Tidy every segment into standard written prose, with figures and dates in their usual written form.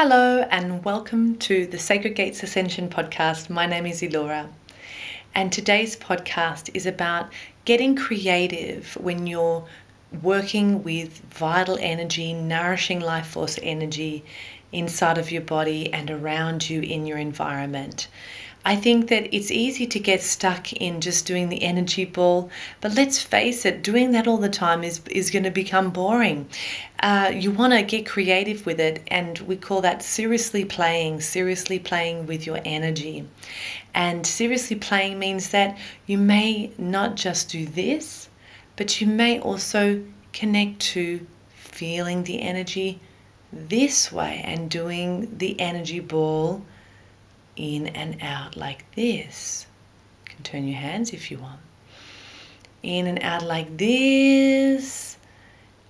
Hello and welcome to the Sacred Gates Ascension podcast. My name is Illura, and today's podcast is about getting creative when you're working with vital energy, nourishing life force energy inside of your body and around you in your environment. I think that it's easy to get stuck in just doing the energy ball, but let's face it, doing that all the time is going to become boring. You want to get creative with it, and we call that seriously playing with your energy. And seriously playing means that you may not just do this, but you may also connect to feeling the energy this way and doing the energy ball in and out like this. You can turn your hands if you want. In and out like this,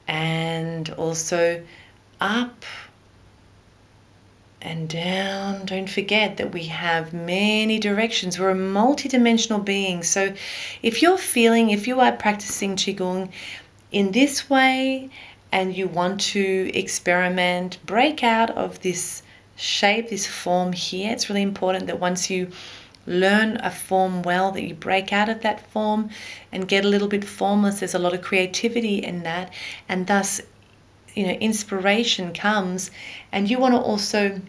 and also up and down. Don't forget that we have many directions. We're a multi-dimensional being. So if you are practicing Qigong in this way and you want to experiment, break out of this shape, this form here. It's really important that once you learn a form well, that you break out of that form and get a little bit formless. There's a lot of creativity in that, and thus, inspiration comes, and you want to also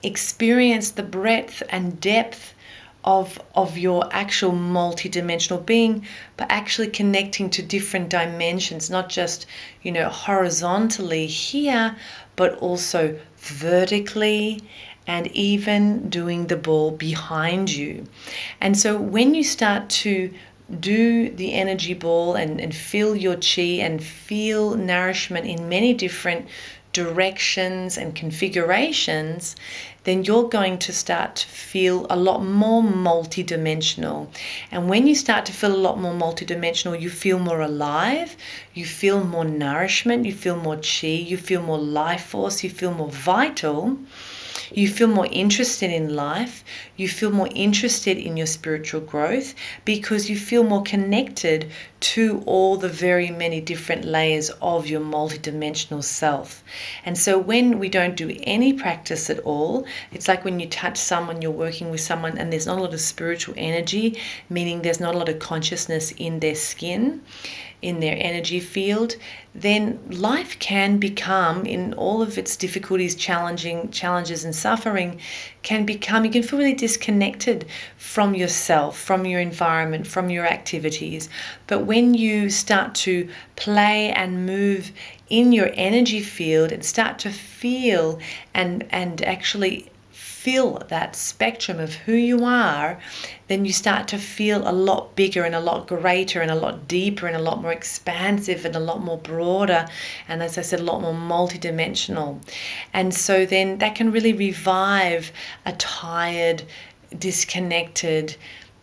experience the breadth and depth of your actual multi-dimensional being, but actually connecting to different dimensions, not just horizontally here, but also vertically, and even doing the ball behind you. And so when you start to do the energy ball and feel your chi and feel nourishment in many different directions and configurations, then you're going to start to feel a lot more multidimensional. And when you start to feel a lot more multidimensional, you feel more alive, you feel more nourishment, you feel more chi, you feel more life force, you feel more vital. You feel more interested in life, you feel more interested in your spiritual growth, because you feel more connected to all the very many different layers of your multidimensional self. And so when we don't do any practice at all, it's like when you touch someone, you're working with someone and there's not a lot of spiritual energy, meaning there's not a lot of consciousness in their skin, in their energy field, then life can become, in all of its difficulties, challenges and suffering, you can feel really disconnected from yourself, from your environment, from your activities. But when you start to play and move in your energy field and start to feel and actually feel that spectrum of who you are, then you start to feel a lot bigger and a lot greater and a lot deeper and a lot more expansive and a lot more broader, and as I said, a lot more multidimensional. And so then that can really revive a tired, disconnected,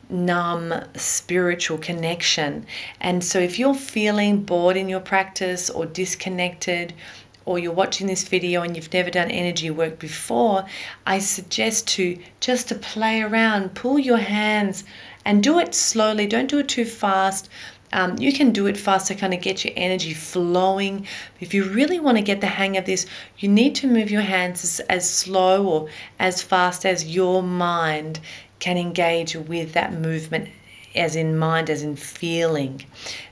numb spiritual connection. And so if you're feeling bored in your practice or disconnected, or you're watching this video and you've never done energy work before, I suggest to play around, pull your hands and do it slowly. Don't do it too fast. You can do it fast to kind of get your energy flowing. If you really want to get the hang of this, you need to move your hands as slow or as fast as your mind can engage with that movement, as in mind, as in feeling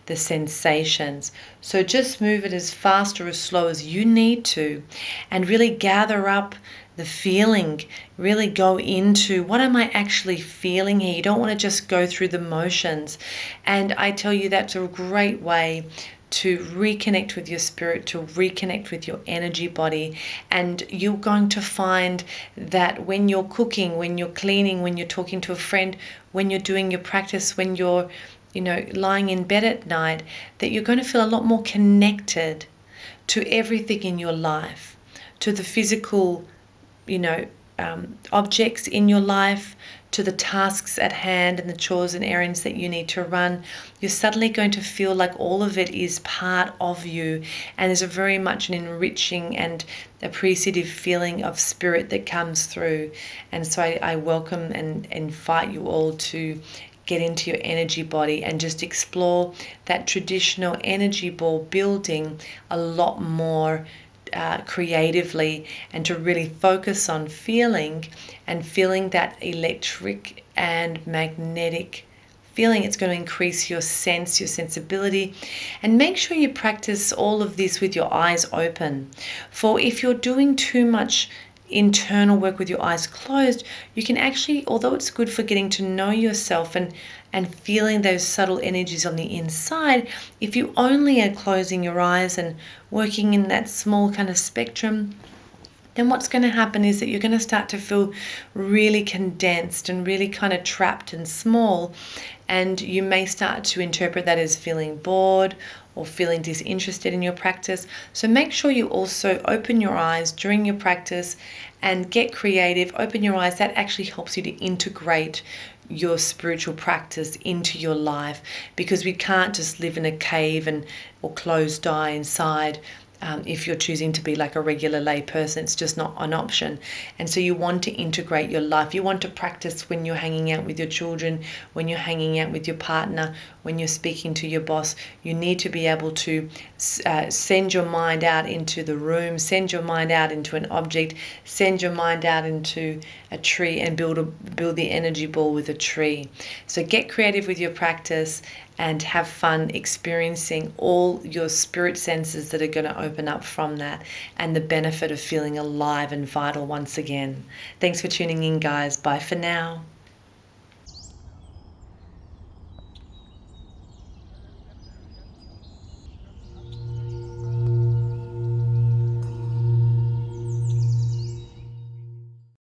the sensations. So just move it as fast or as slow as you need to, and really gather up the feeling. Really go into, what am I actually feeling here? You don't want to just go through the motions. And I tell you, that's a great way to reconnect with your spirit, to reconnect with your energy body. And you're going to find that when you're cooking, when you're cleaning, when you're talking to a friend, when you're doing your practice, when you're lying in bed at night, that you're going to feel a lot more connected to everything in your life, to the physical, objects in your life, to the tasks at hand and the chores and errands that you need to run. You're suddenly going to feel like all of it is part of you, and there's a very much an enriching and appreciative feeling of spirit that comes through. And so I welcome and invite you all to get into your energy body and just explore that traditional energy ball building a lot more creatively, and to really focus on feeling and feeling that electric and magnetic feeling. It's going to increase your sensibility, and make sure you practice all of this with your eyes open. For if you're doing too much internal work with your eyes closed, you can actually, although it's good for getting to know yourself and feeling those subtle energies on the inside, if you only are closing your eyes and working in that small kind of spectrum, then what's going to happen is that you're going to start to feel really condensed and really kind of trapped and small. And you may start to interpret that as feeling bored or feeling disinterested in your practice. So make sure you also open your eyes during your practice and get creative. Open your eyes. That actually helps you to integrate your spiritual practice into your life, because we can't just live in a cave or closed eye inside. If you're choosing to be like a regular lay person, it's just not an option. And so you want to integrate your life. You want to practice when you're hanging out with your children, when you're hanging out with your partner, when you're speaking to your boss. You need to be able to send your mind out into the room, send your mind out into an object, send your mind out into a tree, and build the energy ball with a tree. So get creative with your practice and have fun experiencing all your spirit senses that are going to open up from that, and the benefit of feeling alive and vital once again. Thanks for tuning in, guys. Bye for now.